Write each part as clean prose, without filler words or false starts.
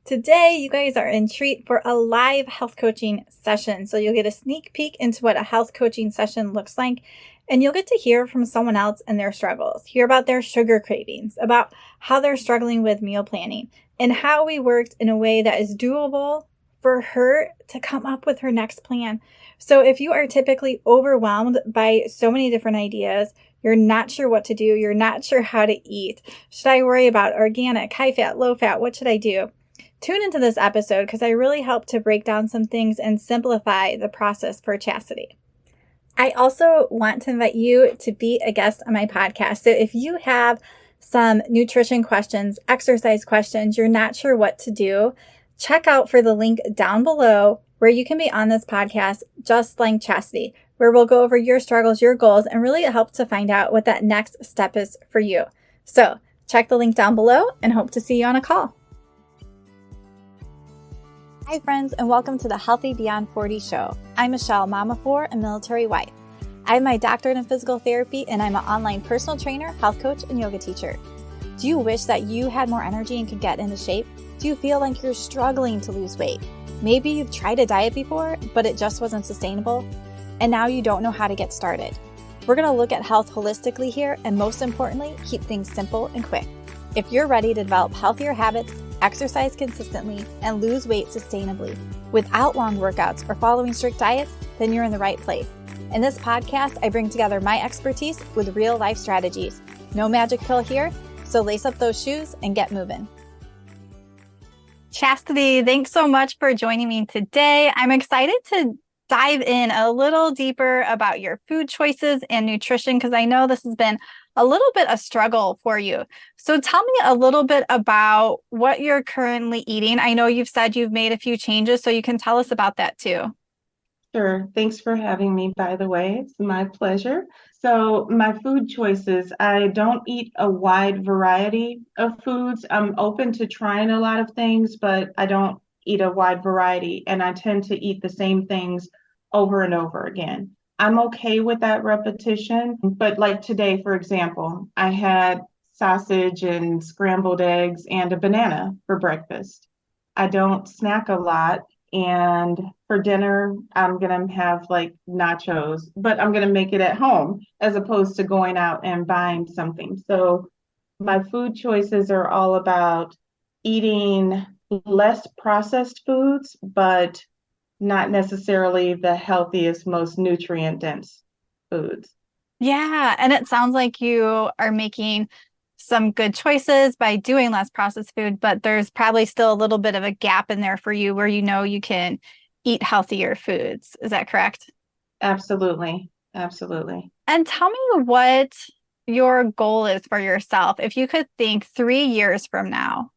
Today, you guys are in treat for a live health coaching session. So you'll get a sneak peek into what a health coaching session looks like, and you'll get to hear from someone else and their struggles, hear about their sugar cravings, about how they're struggling with meal planning, and how we worked in a way that is doable for her to come up with her next plan. So if you are typically overwhelmed by so many different ideas, you're not sure what to do, you're not sure how to eat. Should I worry about organic, high fat, low fat? What should I do? Tune into this episode because I really help to break down some things and simplify the process for Chastity. I also want to invite you to be a guest on my podcast. So if you have some nutrition questions, exercise questions, you're not sure what to do, check out for the link down below where you can be on this podcast, just like Chastity, where we'll go over your struggles, your goals, and really help to find out what that next step is for you. So check the link down below and hope to see you on a call. Hi friends, and welcome to the Healthy Beyond 40 show. I'm Michelle, mom of four and military wife. I have my doctorate in physical therapy, and I'm an online personal trainer, health coach, and yoga teacher. Do you wish that you had more energy and could get into shape? Do you feel like you're struggling to lose weight? Maybe you've tried a diet before, but it just wasn't sustainable, and now you don't know how to get started. We're going to look at health holistically here, and most importantly, keep things simple and quick. If you're ready to develop healthier habits, exercise consistently, and lose weight sustainably without long workouts or following strict diets, then you're in the right place. In this podcast, I bring together my expertise with real life strategies. No magic pill here, so lace up those shoes and get moving. Chastity, thanks so much for joining me today. I'm excited to dive in a little deeper about your food choices and nutrition because I know this has been a little bit a struggle for you. So tell me a little bit about what you're currently eating. I know you've said you've made a few changes, so you can tell us about that too. Sure. Thanks for having me, by the way. It's my pleasure. So my food choices, I don't eat a wide variety of foods. I'm open to trying a lot of things, but I don't eat a wide variety, and I tend to eat the same things over and over again. I'm okay with that repetition, but like today, for example, I had sausage and scrambled eggs and a banana for breakfast. I don't snack a lot, and for dinner, I'm gonna have like nachos, but I'm gonna make it at home as opposed to going out and buying something. So my food choices are all about eating less processed foods, but not necessarily the healthiest, most nutrient dense foods. Yeah, and it sounds like you are making some good choices by doing less processed food, but there's probably still a little bit of a gap in there for you where you know you can eat healthier foods. Is that correct? Absolutely. Absolutely. And tell me what your goal is for yourself. If you could think 3 years from now,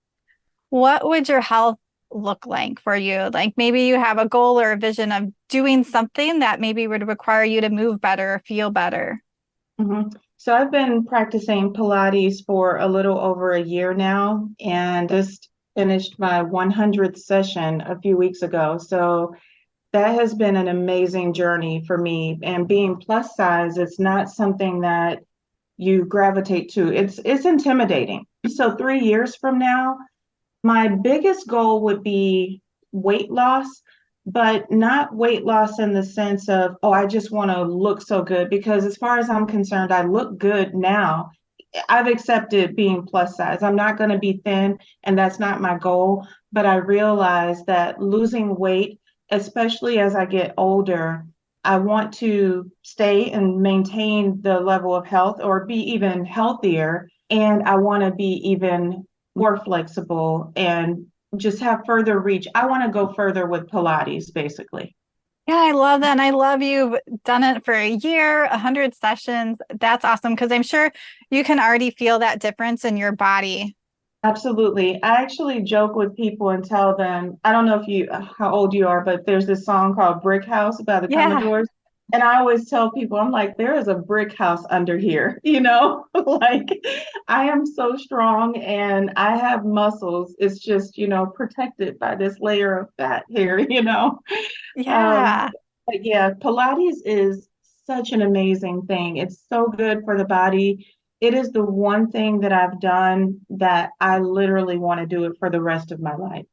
what would your health look like for you? Like maybe you have a goal or a vision of doing something that maybe would require you to move better or feel better. So I've been practicing Pilates for a little over a year now, and just finished my 100th session a few weeks ago. So that has been an amazing journey for me. And being plus size, it's not something that you gravitate to. It's intimidating. So 3 years from now, my biggest goal would be weight loss, but not weight loss in the sense of, oh, I just want to look so good, because as far as I'm concerned, I look good now. I've accepted being plus size. I'm not going to be thin, and that's not my goal. But I realize that losing weight, especially as I get older, I want to stay and maintain the level of health or be even healthier. And I want to be even more flexible and just have further reach. I want to go further with Pilates, basically. Yeah, I love that. And I love you've done it for a year, 100 sessions. That's awesome because I'm sure you can already feel that difference in your body. Absolutely. I actually joke with people and tell them, I don't know if you how old you are, but there's this song called Brick House by the Yeah. Commodores. And I always tell people, I'm like, there is a brick house under here, you know, like I am so strong and I have muscles. It's just, protected by this layer of fat here, you know. Um, Yeah. but yeah, Pilates is such an amazing thing. It's so good for the body. It is the one thing that I've done that I literally want to do it for the rest of my life.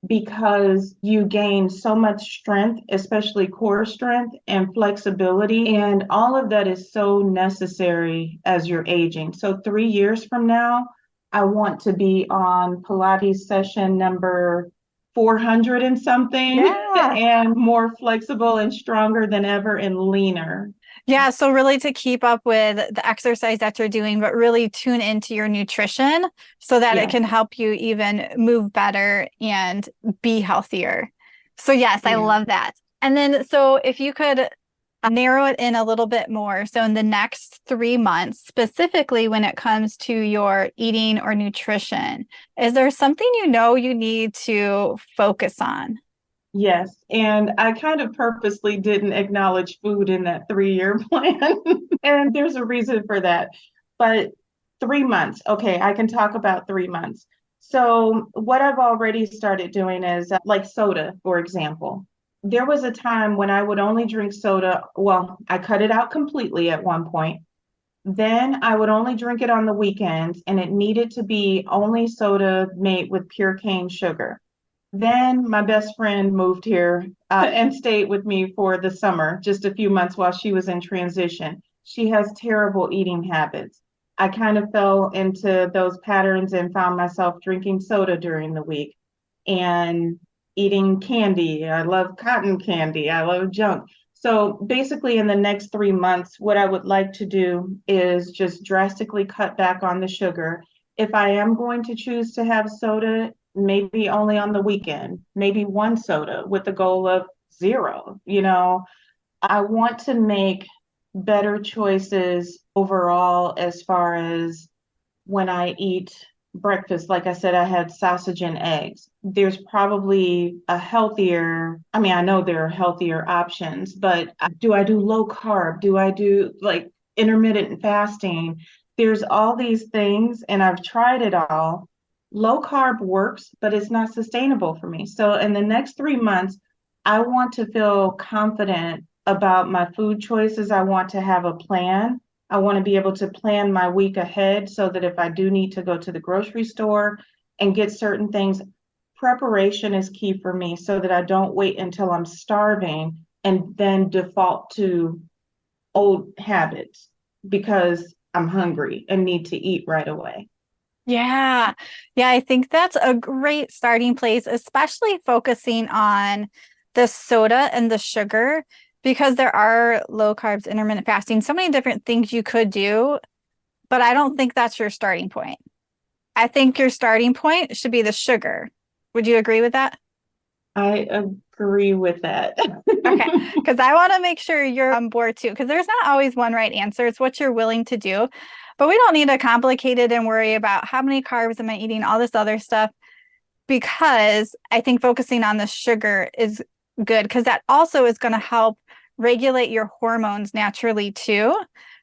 because you gain so much strength, especially core strength and flexibility. And all of that is so necessary as you're aging. So 3 years from now, I want to be on Pilates session number 400 and something Yeah. and more flexible and stronger than ever and leaner. Yeah, so really to keep up with the exercise that you're doing, but really tune into your nutrition so that it Yes, can help you even move better and be healthier. So, yes, I yeah. love that. And then, so if you could narrow it in a little bit more. So, in the next 3 months, specifically when it comes to your eating or nutrition, is there something you know you need to focus on? Yes, and I kind of purposely didn't acknowledge food in that 3 year plan. And there's a reason for that. But 3 months, okay, I can talk about 3 months. So, what I've already started doing is like soda, for example. There was a time when I would only drink soda. Well, I cut it out completely at one point. Then I would only drink it on the weekends, and it needed to be only soda made with pure cane sugar. Then my best friend moved here and stayed with me for the summer, just a few months while she was in transition. She has terrible eating habits. I kind of fell into those patterns and found myself drinking soda during the week and eating candy. I love cotton candy. I love junk. So basically, in the next 3 months, what I would like to do is just drastically cut back on the sugar. If I am going to choose to have soda, maybe only on the weekend, maybe one soda with the goal of zero. I want to make better choices overall as far as when I eat breakfast. Like I said, I had sausage and eggs. There's probably a healthier, I mean, I know there are healthier options, but do I do low carb? Do I do like intermittent fasting? There's all these things, and I've tried it all. Low carb works, but it's not sustainable for me. So in the next 3 months, I want to feel confident about my food choices. I want to have a plan. I want to be able to plan my week ahead so that if I do need to go to the grocery store and get certain things, preparation is key for me so that I don't wait until I'm starving and then default to old habits because I'm hungry and need to eat right away. Yeah. Yeah, I think that's a great starting place, especially focusing on the soda and the sugar, because there are low carbs, intermittent fasting, so many different things you could do, but I don't think that's your starting point. I think your starting point should be the sugar. Would you agree with that? I agree with that. Okay, because I want to make sure you're on board too, because there's not always one right answer. It's what you're willing to do. But we don't need to complicate it and worry about how many carbs am I eating, all this other stuff, because I think focusing on the sugar is good because that also is going to help regulate your hormones naturally too.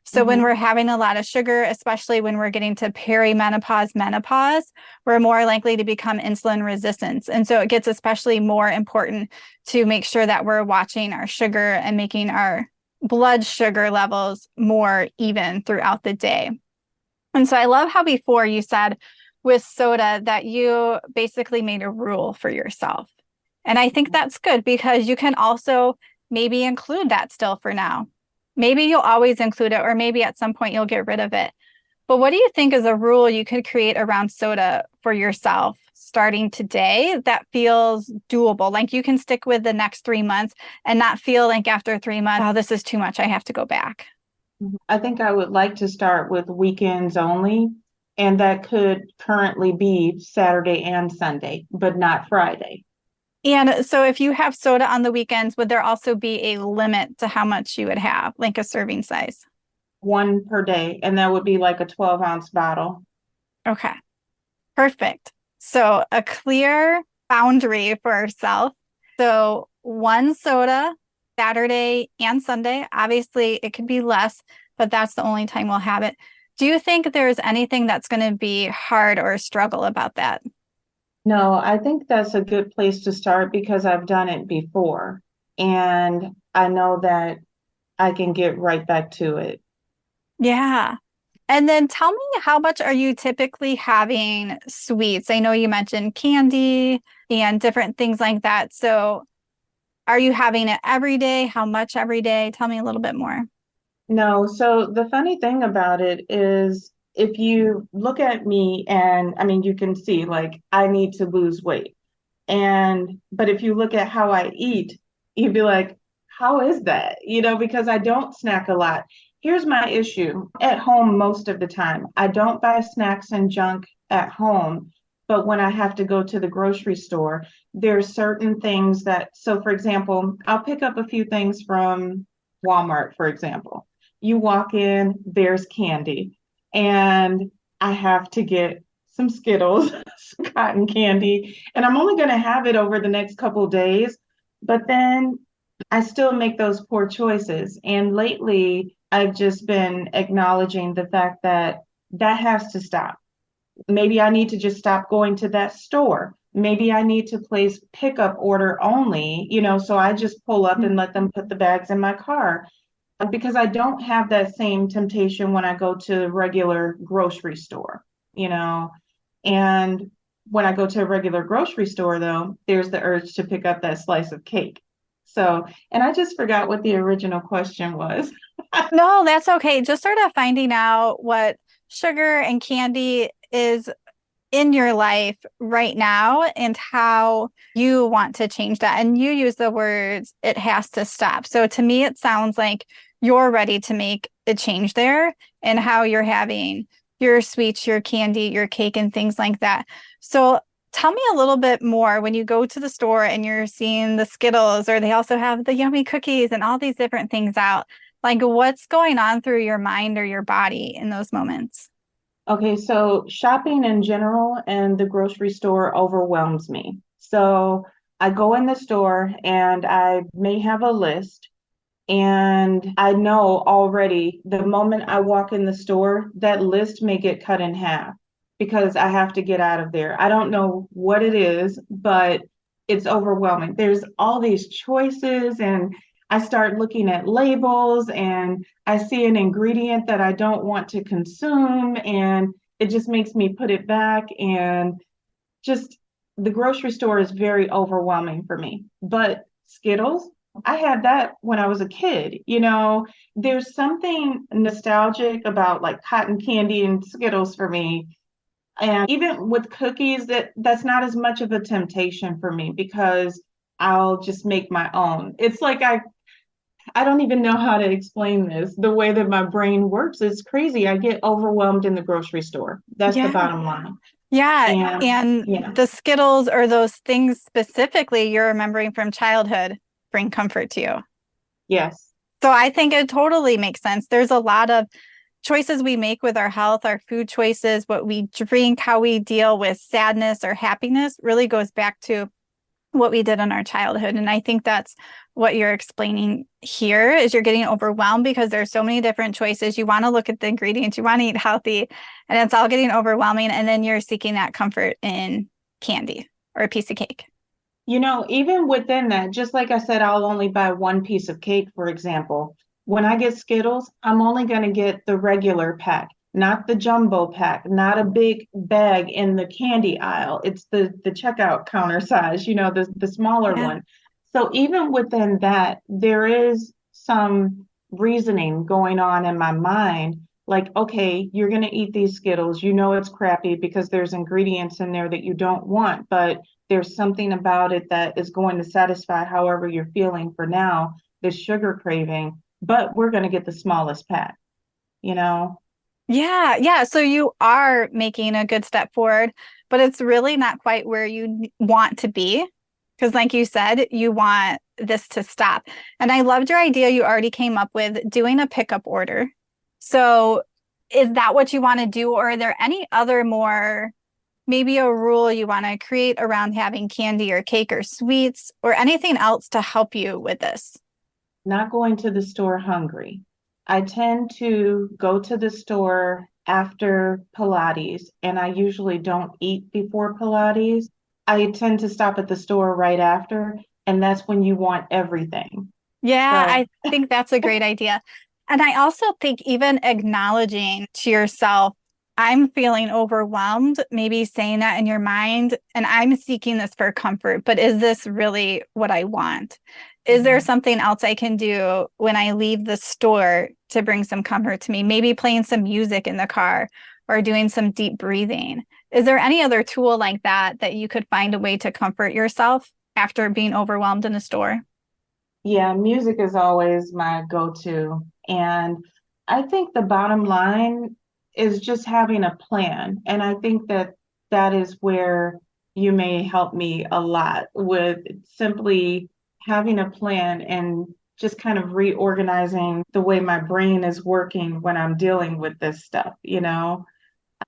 So when we're Mhm. having a lot of sugar, especially when we're getting to perimenopause, menopause, we're more likely to become insulin resistant. And so it gets especially more important to make sure that we're watching our sugar and making our blood sugar levels more even throughout the day. And so I love how before you said with soda that you basically made a rule for yourself. And I think that's good because you can also maybe include that still for now. Maybe you'll always include it, or maybe at some point you'll get rid of it. But what do you think is a rule you could create around soda for yourself starting today that feels doable? Like you can stick with the next 3 months and not feel like after 3 months, oh, this is too much. I have to go back. I think I would like to start with weekends only, and that could currently be Saturday and Sunday, but not Friday. And so if you have soda on the weekends, would there also be a limit to how much you would have, like a serving size? One per day, and that would be like a 12-ounce bottle. Okay, perfect. So a clear boundary for ourselves. So one soda Saturday and Sunday. Obviously, it could be less, but that's the only time we'll have it. Do you think there's anything that's going to be hard or a struggle about that? No, I think that's a good place to start because I've done it before, and I know that I can get right back to it. Yeah. And then tell me, how much are you typically having sweets? I know you mentioned candy. and different things like that. So are you having it every day? How much every day? Tell me a little bit more. No, so the funny thing about it is if you look at me and I mean, you can see like I need to lose weight. But if you look at how I eat, you'd be like, how is that? Because I don't snack a lot. Here's my issue at home most of the time. I don't buy snacks and junk at home, but when I have to go to the grocery store, there's certain things so for example, I'll pick up a few things from Walmart, for example. You walk in, there's candy, and I have to get some Skittles, some cotton candy, and I'm only going to have it over the next couple of days. But then I still make those poor choices. And lately, I've just been acknowledging the fact that that has to stop. Maybe I need to just stop going to that store. Maybe I need to place pickup order only, so I just pull up and let them put the bags in my car because I don't have that same temptation when I go to the regular grocery store, you know. And when I go to a regular grocery store, though, there's the urge to pick up that slice of cake. So, and I just forgot what the original question was. No, that's okay. Just sort of finding out what sugar and candy is in your life right now and how you want to change that. And you use the words, it has to stop. So to me, it sounds like you're ready to make a change there and how you're having your sweets, your candy, your cake, and things like that. So tell me a little bit more when you go to the store and you're seeing the Skittles, or they also have the yummy cookies and all these different things out. Like, what's going on through your mind or your body in those moments? Okay, so shopping in general and the grocery store overwhelms me. So I go in the store and I may have a list, and I know already the moment I walk in the store, that list may get cut in half because I have to get out of there. I don't know what it is, but it's overwhelming. There's all these choices, and I start looking at labels and I see an ingredient that I don't want to consume, and it just makes me put it back. And just the grocery store is very overwhelming for me. But Skittles, I had that when I was a kid. There's something nostalgic about like cotton candy and Skittles for me. And even with cookies, that's not as much of a temptation for me because I'll just make my own. It's like I don't even know how to explain this. The way that my brain works is crazy. I get overwhelmed in the grocery store. That's the Yeah. bottom line. Yeah. And And yeah, the Skittles or those things specifically you're remembering from childhood bring comfort to you. yes. So I think it totally makes sense. There's a lot of choices we make with our health, our food choices, what we drink, how we deal with sadness or happiness really goes back to what we did in our childhood. And I think that's what you're explaining here is you're getting overwhelmed because there's so many different choices. You want to look at the ingredients, you want to eat healthy, and it's all getting overwhelming. And then you're seeking that comfort in candy or a piece of cake. Even within that, just like I said, I'll only buy one piece of cake, for example. When I get Skittles, I'm only going to get the regular pack, not the jumbo pack, not a big bag in the candy aisle. It's the checkout counter size, the smaller Yeah. one. So even within that, there is some reasoning going on in my mind. Like, okay, you're going to eat these Skittles. You know it's crappy because there's ingredients in there that you don't want, but there's something about it that is going to satisfy however you're feeling for now, this sugar craving, but we're going to get the smallest pack, you know? Yeah, yeah. So you are making a good step forward, but it's really not quite where you want to be. Because, like you said, you want this to stop. And I loved your idea you already came up with doing a pickup order. So, is that what you want to do? Or are there any other more, maybe a rule you want to create around having candy or cake or sweets or anything else to help you with this? Not going to the store hungry. I tend to go to the store after Pilates, and I usually don't eat before Pilates. I tend to stop at the store right after, and that's when you want everything. Yeah, So, I think that's a great idea. And I also think even acknowledging to yourself I'm feeling overwhelmed, maybe saying that in your mind, and I'm seeking this for comfort, but is this really what I want? Is there Mhm. something else I can do when I leave the store to bring some comfort to me? Maybe playing some music in the car or doing some deep breathing. Is there any other tool like that that you could find a way to comfort yourself after being overwhelmed in a store? Yeah, music is always my go-to. And I think the bottom line is just having a plan. And I think that that is where you may help me a lot with simply having a plan and just kind of reorganizing the way my brain is working when I'm dealing with this stuff, you know?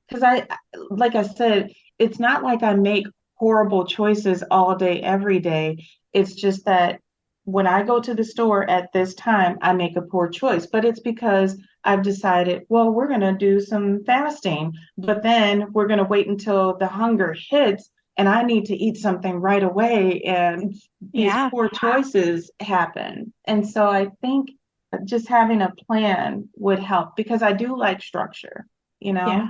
Because like I said, it's not like I make horrible choices all day, every day. It's just that when I go to the store at this time, I make a poor choice. But it's because I've decided, well, we're going to do some fasting, but then we're going to wait until the hunger hits and I need to eat something right away. And these Yeah, poor choices happen. And so I think just having a plan would help because I do like structure, you yeah. know?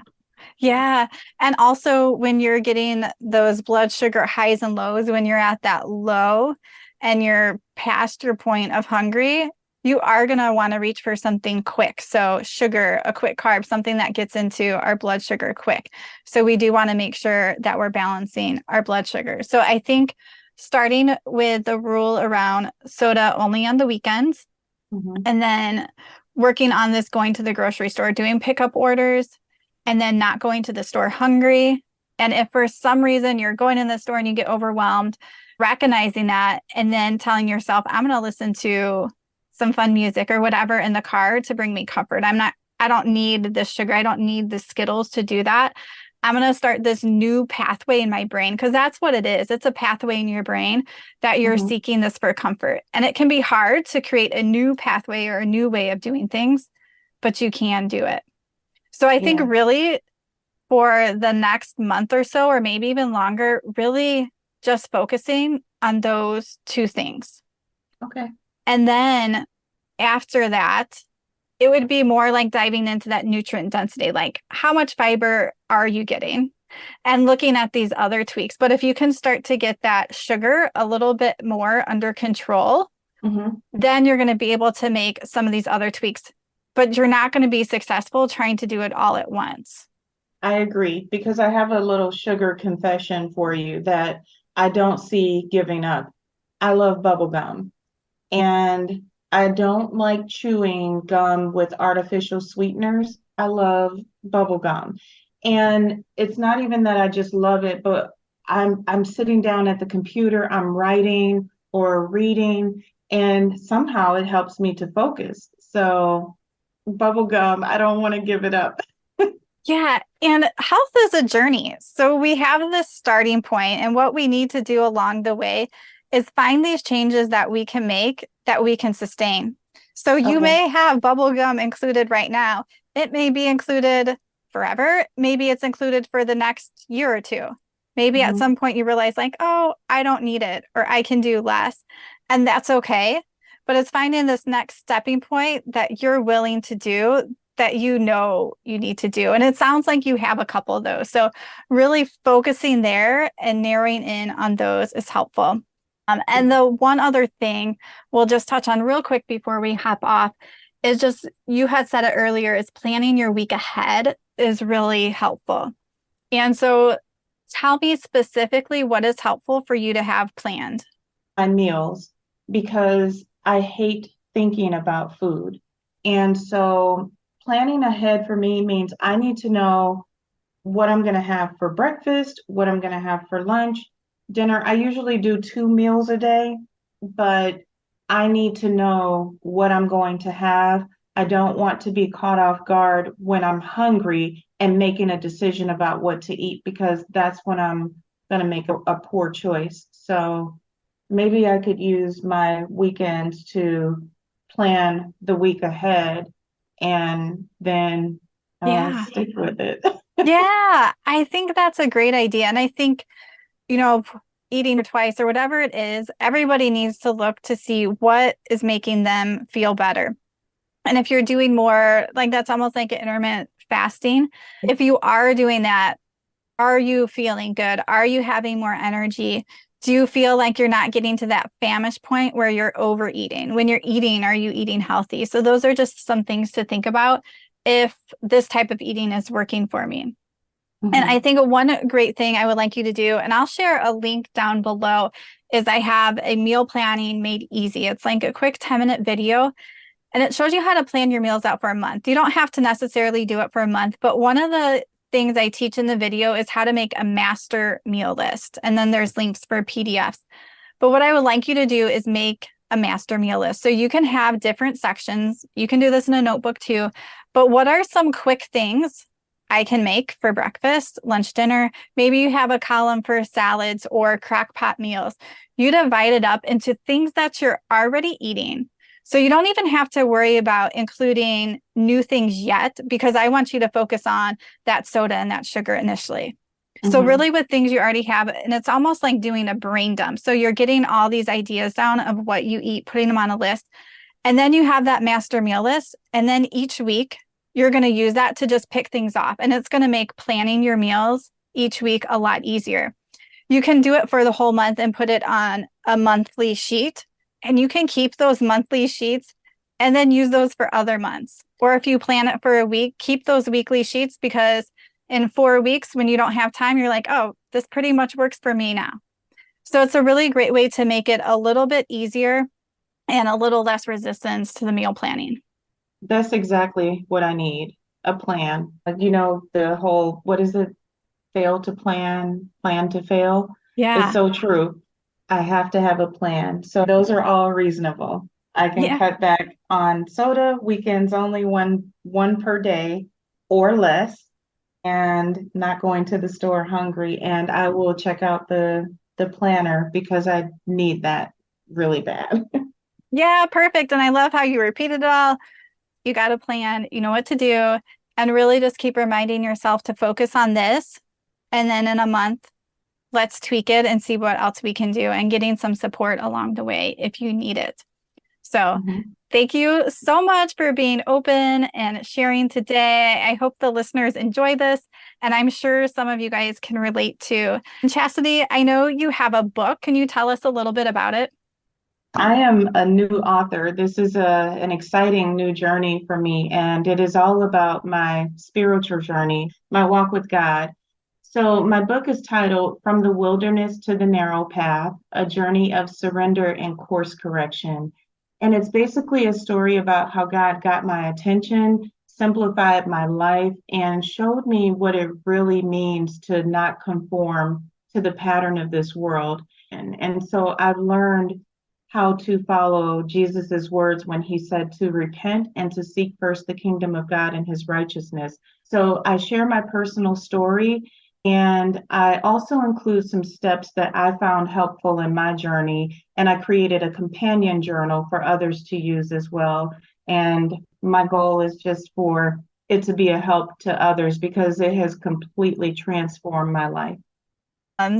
Yeah. And also when you're getting those blood sugar highs and lows, when you're at that low and you're past your point of hungry, you are going to want to reach for something quick. So sugar, a quick carb, something that gets into our blood sugar quick. So we do want to make sure that we're balancing our blood sugar. So I think starting with the rule around soda only on the weekends, Mhm. and then working on this going to the grocery store, doing pickup orders, and then not going to the store hungry. And if for some reason you're going in the store and you get overwhelmed, recognizing that and then telling yourself, I'm going to listen to some fun music or whatever in the car to bring me comfort. I don't need the sugar. I don't need the Skittles to do that. I'm going to start this new pathway in my brain because that's what it is. It's a pathway in your brain that you're Mhm. seeking this for comfort. And it can be hard to create a new pathway or a new way of doing things, but you can do it. So I think Yeah. really for the next month or so, or maybe even longer, really just focusing on those two things. Okay. And then after that, it would be more like diving into that nutrient density, like how much fiber are you getting? And looking at these other tweaks. But if you can start to get that sugar a little bit more under control, Mhm. then you're going to be able to make some of these other tweaks. But you're not going to be successful trying to do it all at once. I agree because I have a little sugar confession for you that I don't see giving up. I love bubble gum and I don't like chewing gum with artificial sweeteners. I love bubble gum. And it's not even that I just love it, but I'm sitting down at the computer, I'm writing or reading, and somehow it helps me to focus. So bubble gum, I don't want to give it up. Yeah. And health is a journey. So we have this starting point, and what we need to do along the way is find these changes that we can make that we can sustain. So you Okay. may have bubble gum included right now. It may be included forever. Maybe it's included for the next year or two. Maybe at Mhm. some point you realize, like, oh, I don't need it or I can do less. And that's okay. But it's finding this next stepping point that you're willing to do that you know you need to do. And it sounds like you have a couple of those. So really focusing there and narrowing in on those is helpful. And the one other thing we'll just touch on real quick before we hop off is just you had said it earlier is planning your week ahead is really helpful. And so tell me specifically what is helpful for you to have planned. My meals because I hate thinking about food. And so planning ahead for me means I need to know what I'm going to have for breakfast, what I'm going to have for lunch, dinner. I usually do 2 meals a day, but I need to know what I'm going to have. I don't want to be caught off guard when I'm hungry and making a decision about what to eat because that's when I'm going to make a poor choice. So maybe I could use my weekends to plan the week ahead and then Yeah. stick with it. Yeah, I think that's a great idea. And I think, you know, eating twice or whatever it is, everybody needs to look to see what is making them feel better. And if you're doing more, like that's almost like an intermittent fasting. If you are doing that, are you feeling good? Are you having more energy? Do you feel like you're not getting to that famish point where you're overeating? When you're eating, are you eating healthy? So those are just some things to think about if this type of eating is working for me. And I think one great thing I would like you to do, and I'll share a link down below, is I have a meal planning made easy. It's like a quick 10-minute video, and it shows you how to plan your meals out for a month. You don't have to necessarily do it for a month, but one of the things I teach in the video is how to make a master meal list. And then there's links for PDFs. But what I would like you to do is make a master meal list. So you can have different sections. You can do this in a notebook too. But what are some quick things I can make for breakfast, lunch, dinner? Maybe you have a column for salads or crock pot meals. You divide it up into things that you're already eating. So you don't even have to worry about including new things yet, because I want you to focus on that soda and that sugar initially. So really with things you already have, and it's almost like doing a brain dump. So you're getting all these ideas down of what you eat, putting them on a list, and then you have that master meal list. And then each week you're going to use that to just pick things off. And it's going to make planning your meals each week a lot easier. You can do it for the whole month and put it on a monthly sheet. And you can keep those monthly sheets and then use those for other months. Or if you plan it for a week, keep those weekly sheets, because in 4 weeks, when you don't have time, you're like, oh, this pretty much works for me now. So it's a really great way to make it a little bit easier and a little less resistance to the meal planning. That's exactly what I need, a plan. You know, the whole, what is it? Fail to plan, plan to fail. Yeah. It's so true. I have to have a plan. So those are all reasonable. I can cut back on soda, weekends only one per day or less, and not going to the store hungry. And I will check out the planner because I need that really bad. Yeah, perfect. And I love how you repeated it all. You got a plan, you know what to do, and really just keep reminding yourself to focus on this. And then in a month, let's tweak it and see what else we can do, and getting some support along the way if you need it. So thank you so much for being open and sharing today. I hope the listeners enjoy this, and I'm sure some of you guys can relate to. And Chastity, I know you have a book. Can you tell us a little bit about it? I am a new author. This is an exciting new journey for me, and it is all about my spiritual journey, my walk with God. So my book is titled From the Wilderness to the Narrow Path, A Journey of Surrender and Course Correction. And it's basically a story about how God got my attention, simplified my life, and showed me what it really means to not conform to the pattern of this world. And so I've learned how to follow Jesus's words when he said to repent and to seek first the kingdom of God and his righteousness. So I share my personal story, and I also include some steps that I found helpful in my journey. And I created a companion journal for others to use as well. And my goal is just for it to be a help to others, because it has completely transformed my life.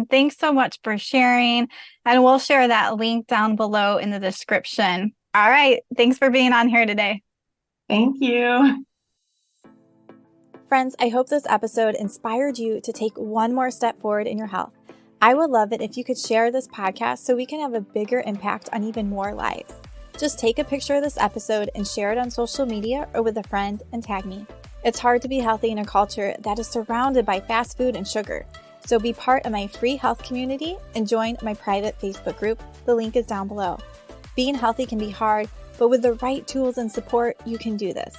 Thanks so much for sharing. And we'll share that link down below in the description. All right. Thanks for being on here today. Thank you. Friends, I hope this episode inspired you to take one more step forward in your health. I would love it if you could share this podcast so we can have a bigger impact on even more lives. Just take a picture of this episode and share it on social media or with a friend and tag me. It's hard to be healthy in a culture that is surrounded by fast food and sugar. So be part of my free health community and join my private Facebook group. The link is down below. Being healthy can be hard, but with the right tools and support, you can do this.